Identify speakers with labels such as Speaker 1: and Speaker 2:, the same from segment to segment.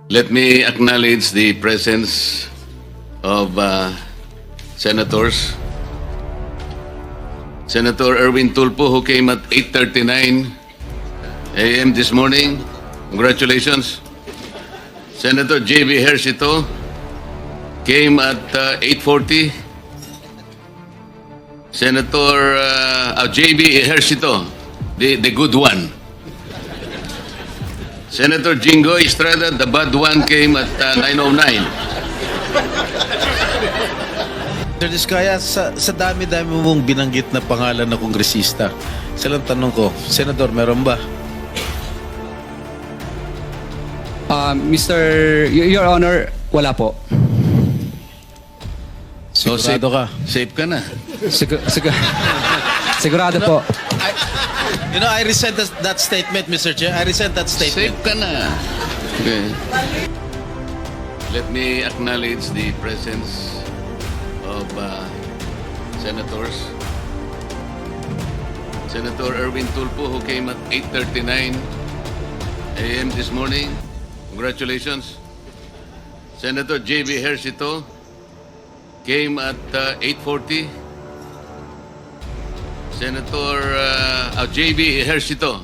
Speaker 1: Let me acknowledge the presence of senators. Senator Erwin Tulfo, who came at 8:39 a.m. this morning. Congratulations. Senator J.B. Hershito came at 8:40. Senator J.B. Hershito, the good one. Senator Jingo Estrada, the bad one, came at 9:09.
Speaker 2: Sir Diskaya, sa dami-dami mong binanggit na pangalan na kongresista, silang tanong ko, Senador, meron ba?
Speaker 3: Your Honor, wala po.
Speaker 2: Sigurado ka?
Speaker 1: Safe ka na.
Speaker 3: Sigurado po.
Speaker 2: I resent that statement, Mr. Chair. I resent that statement.
Speaker 1: Safe ka na. Okay. Let me acknowledge the presence of senators. Senator Erwin Tulfo, who came at 8:39 a.m. this morning. Congratulations. Senator J.B. Hershito came at 8:40. Senator J.B. Hershito,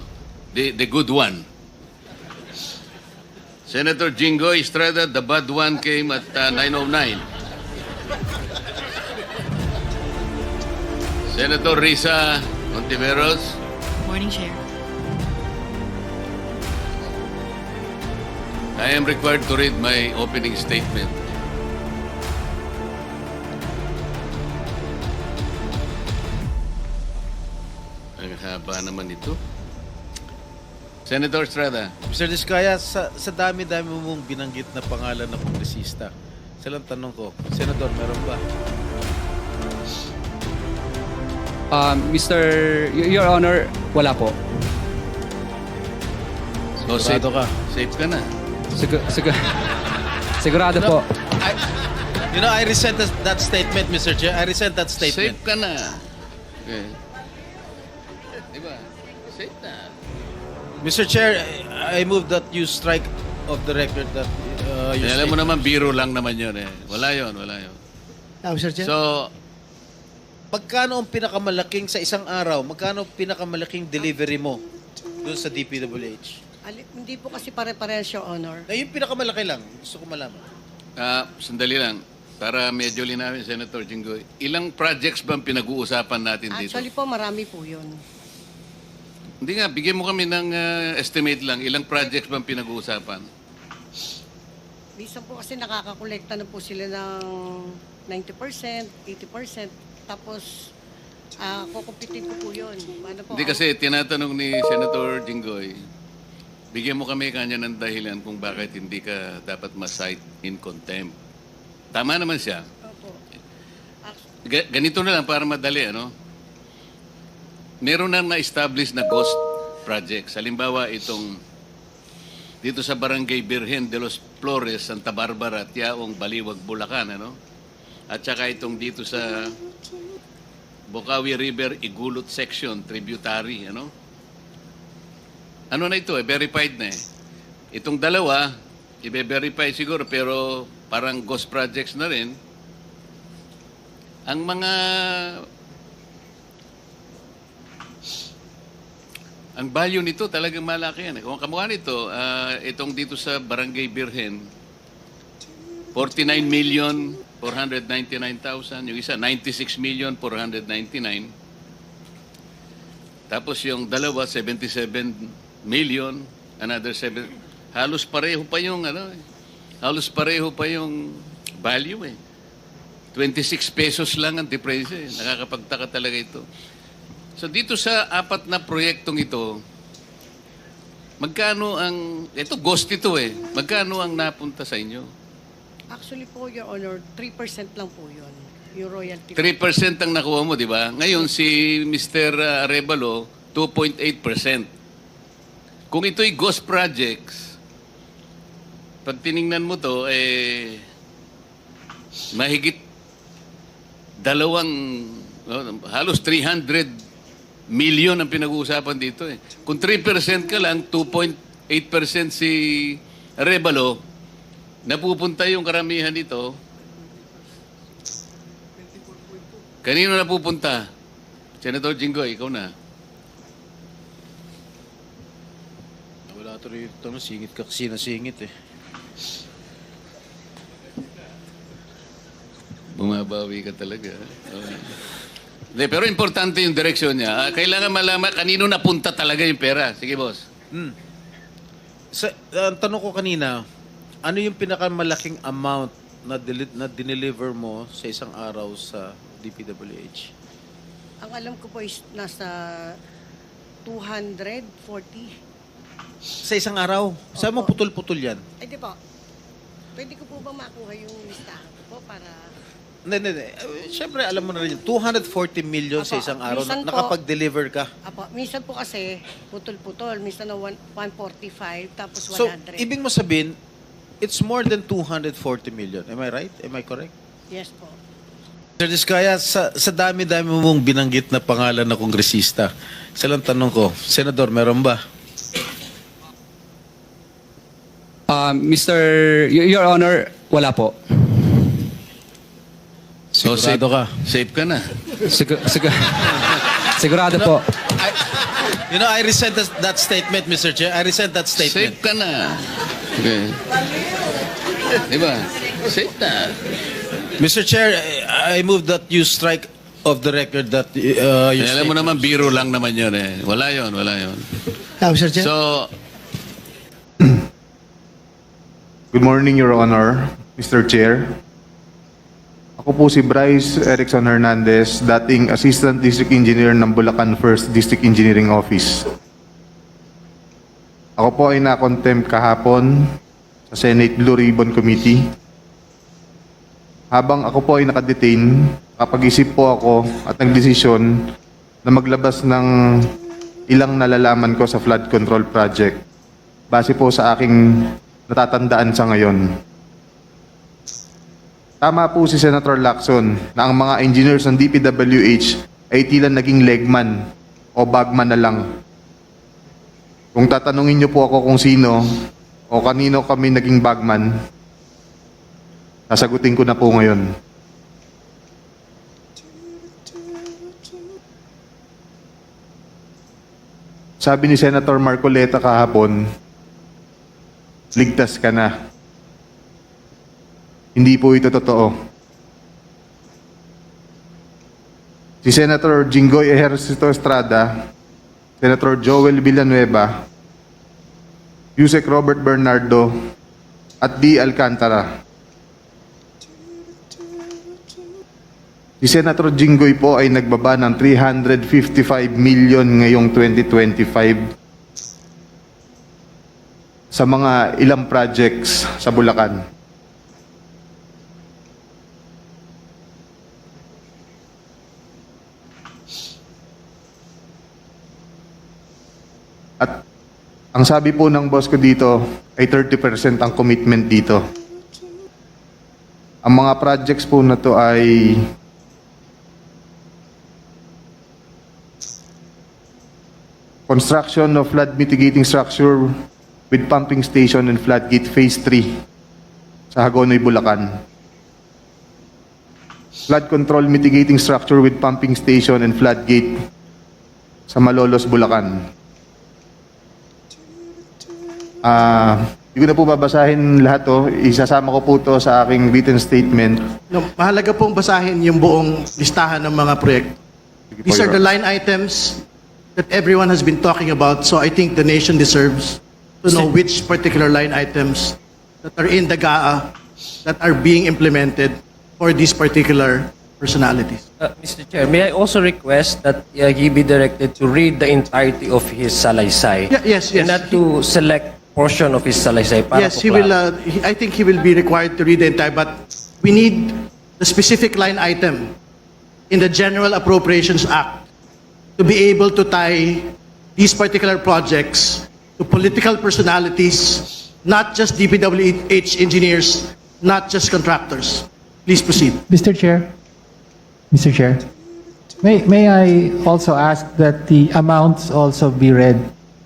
Speaker 1: the good one. Senator Jingo Estrada, the bad one, came at 9:09. Senator Risa Ontiveros.
Speaker 4: Morning, Chair.
Speaker 1: I am required to read my opening statement. Ang haba naman ito. Senator Estrada.
Speaker 2: Mr. Diskaya, sa dami-dami mong binanggit na pangalan na kongresista, silang tanong ko, Senador, meron ba?
Speaker 3: Your Honor, wala po.
Speaker 1: So, safe,
Speaker 2: Sigurado ka?
Speaker 1: safe ka na.
Speaker 3: Sigurado po.
Speaker 2: I resent that statement, Mr. Chair. I resent that statement.
Speaker 1: Safe ka na. Okay. Diba? Safe na.
Speaker 2: Mr. Chair, I move that you strike of the record that you
Speaker 1: Alam mo naman, biro lang naman yun eh. Wala yun.
Speaker 5: Mr. Chair.
Speaker 1: So,
Speaker 2: Magkano ang pinakamalaking sa isang araw? Magkano ang pinakamalaking delivery mo doon sa DPWH?
Speaker 5: Hindi po kasi pare-parehas, Your Honor.
Speaker 2: Na yung pinakamalaki lang, gusto ko malaman.
Speaker 1: sandali lang. Para medyo linawin, Senator Jinggoy. Ilang projects bang pinag-uusapan natin dito?
Speaker 5: Actually po, marami po yun.
Speaker 1: Hindi nga, bigyan mo kami ng estimate lang. Ilang projects bang pinag-uusapan?
Speaker 5: Minsan po kasi nakakakolekta na po sila ng 90%, 80%. Tapos, kukumpitin ko po yun. Ano po,
Speaker 1: Hindi kasi tinatanong ni Senator Jinggoy, bigyan mo kami kanya ng dahilan kung bakit hindi ka dapat ma-cite in contempt. Tama naman siya.
Speaker 5: Opo.
Speaker 1: Ganito na lang para madali, ano? Meron nang na-establish na ghost projects. Halimbawa, itong dito sa Barangay Birhen de los Flores, Santa Barbara, Tiaong, Baliwag, Bulacan, ano? At saka itong dito sa Bocaue River, Igulot Section, tributary, ano? Ano na ito eh, verified na eh. Itong dalawa, i-verify siguro, pero parang ghost projects na rin. Ang value nito talagang malaki yan. Kung kamukha nito, itong dito sa Barangay Birhen, 49,499,000. Yung isa, 96,499,000. Tapos yung dalawa, 77 million. Another 7. Halos pareho pa yung, halos pareho pa yung value eh. 26 pesos lang ang difference eh. Nakakapagtaka talaga ito. So dito sa apat na proyektong ito, magkano ang, ito ghost ito eh, magkano ang napunta sa inyo?
Speaker 5: Actually po, Your Honor, 3% lang po yun. Yung royalty.
Speaker 1: 3% ang nakuha mo, di ba? Ngayon, si Mr. Arevalo, 2.8%. Kung ito'y ghost projects, pag tiningnan mo to, mahigit halos 300 million ang pinag-uusapan dito eh. Kung 3% ka lang, 2.8% si Arevalo, napupunta yung karamihan dito. Kanino napupunta? Senator Jinggoy, ikaw na.
Speaker 2: Wala tuloy ito, singit ka kasi nasingit eh.
Speaker 1: Bumabawi ka talaga. Hindi, pero importante yung direksyon niya. Kailangan malaman kanino napunta talaga yung pera. Sige, boss.
Speaker 2: Ang tanong ko kanina, ano yung pinakamalaking amount na dineliver mo sa isang araw sa DPWH?
Speaker 5: Ang alam ko po is nasa 240.
Speaker 2: Sa isang araw? Saan mo putol-putol yan?
Speaker 5: Ay, di po. Pwede ko po ba makuha yung listahan ko po para...
Speaker 2: Hindi. Siyempre, alam mo na rin yun. 240 million sa
Speaker 5: Apo,
Speaker 2: isang araw.
Speaker 5: minsan po-
Speaker 2: Nakapag-deliver ka.
Speaker 5: Apo, minsan po kasi putol-putol. Minsan na 145 tapos 100.
Speaker 2: So, ibig mo sabihin, it's more than 240 million. Am I right? Am I correct?
Speaker 5: Yes po.
Speaker 2: Sir Diskaya, sa dami-dami mong binanggit na pangalan na kongresista, isa lang tanong ko, Senador, meron ba?
Speaker 3: Your Honor, wala po.
Speaker 1: So,
Speaker 2: Sigurado ka?
Speaker 1: Safe ka na.
Speaker 3: Sigurado po.
Speaker 2: You know, I resent that statement, Mr. Chair. I resent that statement.
Speaker 1: Safe ka na. Okay. Diba? Safe na.
Speaker 2: Mr. Chair, I move that you strike of the record that your
Speaker 1: Alam mo
Speaker 2: statement.
Speaker 1: naman, biro lang naman yun eh. Wala yun.
Speaker 4: Mr. Chair.
Speaker 1: So,
Speaker 6: Good morning, Your Honor, Mr. Chair. Ako po si Bryce Erickson Hernandez, dating Assistant District Engineer ng Bulacan 1st District Engineering Office. Ako po ay na-contempt kahapon sa Senate Blue Ribbon Committee. Habang ako po ay nakadetain, kapag-isip po ako at nagdesisyon na maglabas ng ilang nalalaman ko sa flood control project base po sa aking natatandaan sa ngayon. Tama po si Senator Lacson na ang mga engineers ng DPWH ay tila naging legman o bagman na lang. Kung tatanungin niyo po ako kung sino o kanino kami naging bagman, sasagutin ko na po ngayon. Sabi ni Senator Marcoleta kahapon, ligtas ka na. Hindi po ito totoo. Si Senator Jinggoy Ejercito Estrada, Senator Joel Villanueva, Yusek Robert Bernardo, at D. Alcantara. Si Senator Jinggoy po ay nagbaba ng 355 million ngayong 2025 sa mga ilang projects sa Bulacan. At ang sabi po ng boss ko dito ay 30% ang commitment dito. Ang mga projects po na to ay construction of flood mitigating structure with pumping station and floodgate phase 3 sa Hagonoy, Bulacan. Flood control mitigating structure with pumping station and floodgate sa Malolos, Bulacan. Hindi ko na po babasahin lahat to. Isasama ko po to sa aking written statement.
Speaker 4: No, mahalaga pong basahin yung buong listahan ng mga proyekto.
Speaker 6: Sige po,
Speaker 4: These are
Speaker 6: Your
Speaker 4: the line items that everyone has been talking about, so I think the nation deserves to know which particular line items that are in the GAA that are being implemented for these particular personalities.
Speaker 7: Mr. Chair, may I also request that he be directed to read the entirety of his salaysay?
Speaker 4: Yes.
Speaker 7: And not to select portion of his salaysay. Para
Speaker 4: Yes,
Speaker 7: po
Speaker 4: he will.
Speaker 7: klaro.
Speaker 4: I think he will be required to read the entire. But we need the specific line item in the General Appropriations Act to be able to tie these particular projects to political personalities, not just DPWH engineers, not just contractors. Please proceed.
Speaker 8: Mr. Chair, may I also ask that the amounts also be read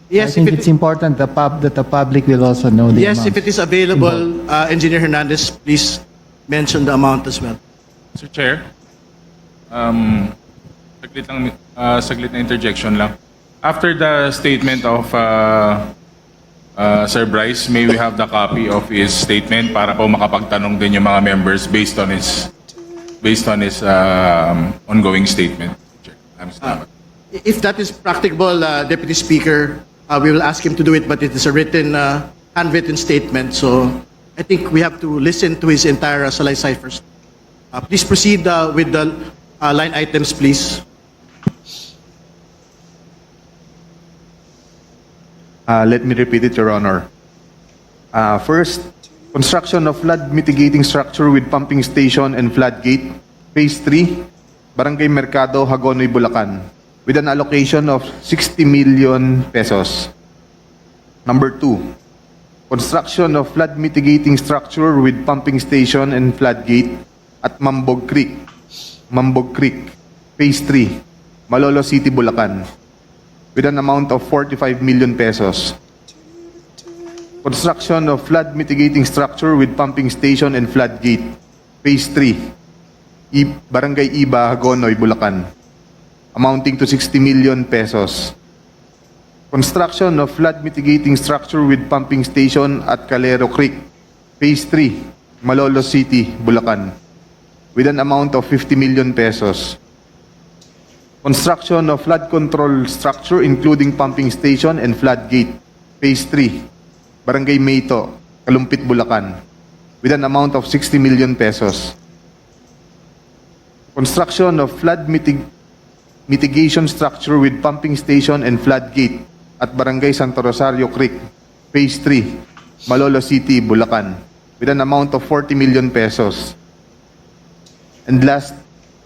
Speaker 4: Yes,
Speaker 8: I think
Speaker 4: if it-
Speaker 8: it's important that the public will also know the
Speaker 4: Yes,
Speaker 8: amount.
Speaker 4: if it is available, Engineer Hernandez, please mention the amount as well.
Speaker 9: Mr. Chair, saglit na interjection lang. After the statement of Sir Bryce, may we have the copy of his statement para po makapagtanong din yung mga members based on his ongoing statement. Salamat.
Speaker 4: If that is practicable, Deputy Speaker, we will ask him to do it, but it is a written, handwritten statement. So I think we have to listen to his entire salaysay first. Please proceed with the line items, please.
Speaker 6: Let me repeat it, Your Honor. First, construction of flood mitigating structure with pumping station and floodgate, Phase 3, Barangay Mercado, Hagonoy, Bulacan, with an allocation of 60 million pesos. Number 2, construction of flood mitigating structure with pumping station and floodgate at Mambog Creek, Phase 3, Malolo City, Bulacan, with an amount of 45 million pesos. Construction of flood mitigating structure with pumping station and floodgate, Phase 3, Barangay Iba, Hagonoy, Bulacan, amounting to 60 million pesos. Construction of flood mitigating structure with pumping station at Calero Creek, Phase 3, Malolo City, Bulacan, with an amount of 50 million pesos. Construction of flood control structure including pumping station and floodgate, Phase 3, Barangay Mayto, Kalumpit, Bulacan, with an amount of 60 million pesos. Construction of flood mitigation structure with pumping station and floodgate at Barangay Santo Rosario Creek, Phase 3, Malolo City, Bulacan, with an amount of 40 million pesos. And last,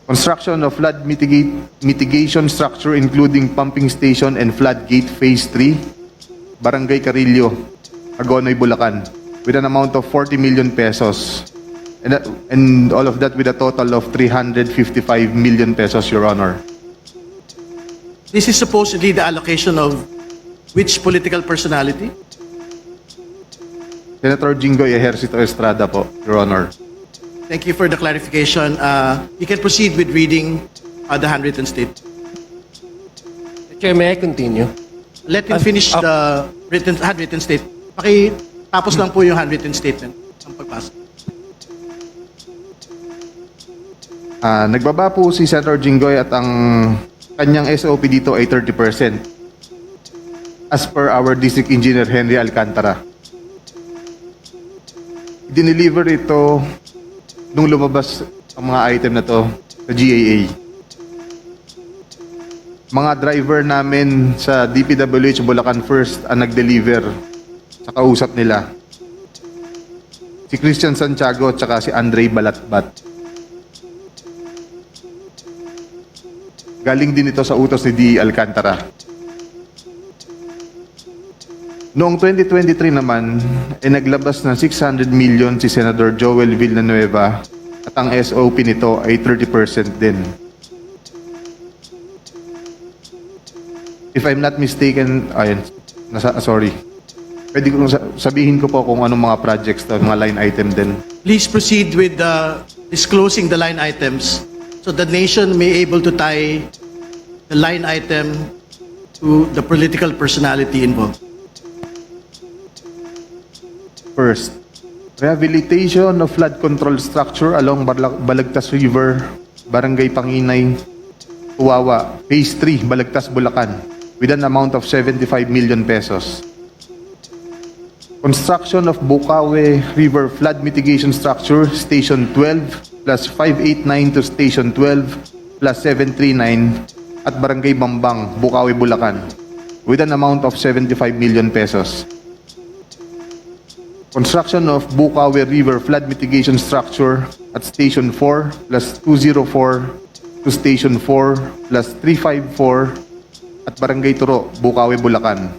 Speaker 6: construction of flood mitigation structure including pumping station and floodgate, Phase 3, Barangay Carillo, Hagonoy, Bulacan, with an amount of 40 million pesos. And all of that with a total of 355 million pesos, Your Honor.
Speaker 4: This is supposedly the allocation of which political personality?
Speaker 6: Senator Jinggoy Ejercito Estrada po, Your Honor.
Speaker 4: Thank you for the clarification. You can proceed with reading the handwritten statement.
Speaker 7: Chair, may I continue?
Speaker 4: Let him finish the handwritten statement. Tapos lang po yung handwritten statement ang pagbasa.
Speaker 6: Nagbaba po si Senator Jinggoy at ang kanyang SOP dito ay 30%. As per our District Engineer Henry Alcantara. Dineliver ito nung lumabas ang mga item na to sa GAA. Mga driver namin sa DPWH Bulacan First ang nag-deliver sa kausap nila. Si Christian Santiago at saka si Andre Balatbat. Galing din ito sa utos ni D. Alcantara. Noong 2023 naman, naglabas ng 600 million si Senator Joel Villanueva at ang SOP nito ay 30% din. If I'm not mistaken, sorry. Pwede kong sabihin ko po kung anong mga projects to, mga line item din.
Speaker 4: Please proceed with disclosing the line items so the nation may able to tie the line item to the political personality involved.
Speaker 6: First, rehabilitation of flood control structure along Balagtas River, Barangay Panginay, Tuwawa, Phase 3, Balagtas, Bulacan, with an amount of 75 million pesos. Construction of Bukawe River Flood Mitigation Structure, Station 12, plus 589 to Station 12, plus 739, at Barangay Bambang, Bukawe, Bulacan, with an amount of 75 million pesos. Construction of Bukawe River Flood Mitigation Structure at Station 4 plus 204 to Station 4 plus 354 at Barangay Turo, Bukawe, Bulacan,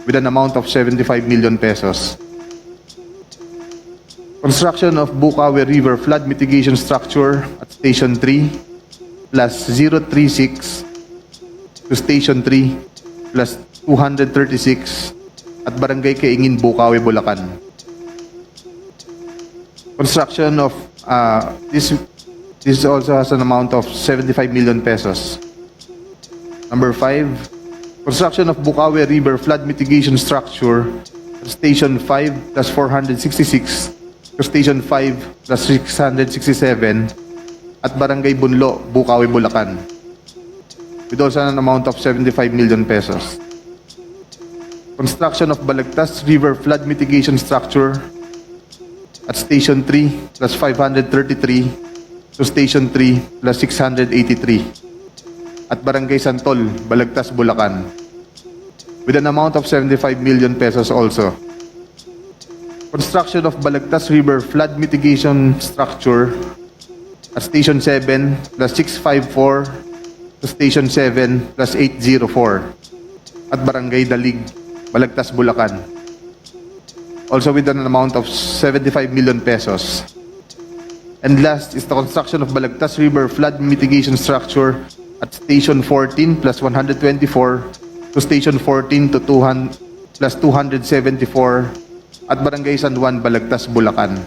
Speaker 6: with an amount of 75 million pesos. Construction of Bukawe River Flood Mitigation Structure at Station 3 plus 036 to Station 3 plus 236 at Barangay Kaingin, Bukawi, Bulacan. Construction of this also has an amount of 75 million pesos. Number 5, construction of Bukawi River flood mitigation structure, Station 5 plus 466 to Station 5 plus 667 at Barangay Bunlo, Bukawi, Bulacan, with also an amount of 75 million pesos. Construction of Balagtas River flood mitigation structure at Station 3 plus 533 to Station 3 plus 683 at Barangay Santol, Balagtas, Bulacan, with an amount of 75 million pesos also. Construction of Balagtas River flood mitigation structure at Station 7 plus 654 to Station 7 plus 804 at Barangay Dalig, Balagtas, Bulacan, also with an amount of 75 million pesos. And last is the construction of Balagtas River flood mitigation structure at Station 14 plus 124 to Station 14 to 200 plus 274 at Barangay San Juan, Balagtas, Bulacan,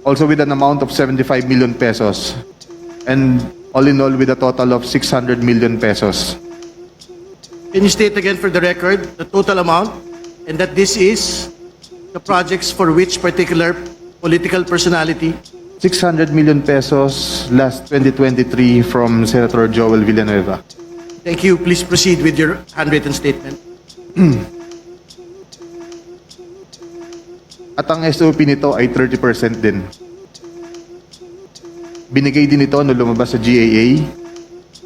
Speaker 6: also with an amount of 75 million pesos, and all in all with a total of 600 million pesos.
Speaker 4: Can you state again for the record the total amount, and that this is the projects for which particular political personality?
Speaker 6: 600 million pesos last 2023 from Senator Joel Villanueva.
Speaker 4: Thank you. Please proceed with your handwritten statement.
Speaker 6: At ang SOP nito ay 30% din. Binigay din ito nung lumabas sa GAA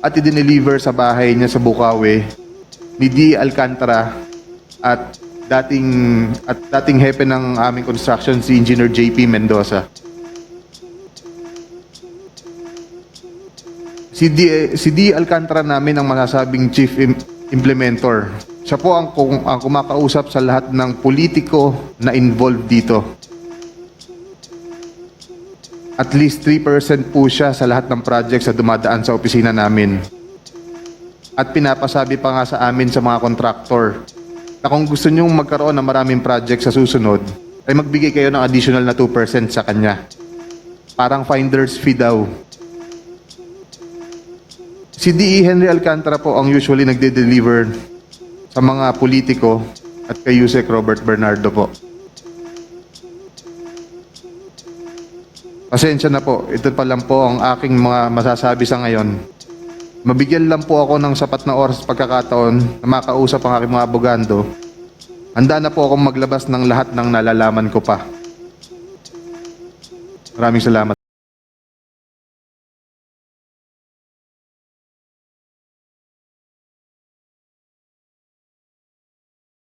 Speaker 6: at i-deliver sa bahay niya sa Bukawi ni D. Alcantara at dating hepe ng aming construction, si Engineer JP Mendoza. Si D. Alcantara namin ang masasabing chief implementor. Siya po ang kumakausap sa lahat ng politiko na involved dito. At least 3% po siya sa lahat ng projects na dumadaan sa opisina namin. At pinapasabi pa nga sa amin sa mga kontraktor na kung gusto nyong magkaroon ng maraming projects sa susunod, ay magbigay kayo ng additional na 2% sa kanya. Parang finder's fee daw. Si D.E. Henry Alcantara po ang usually nagde-deliver sa mga politiko at kay Yusek Robert Bernardo po. Pasensya na po, ito pa lang po ang aking mga masasabi sa ngayon. Mabigyan lang po ako ng sapat na oras pagkakataon na makausap ang aking mga abogado. Handa na po akong maglabas ng lahat ng nalalaman ko pa. Maraming salamat.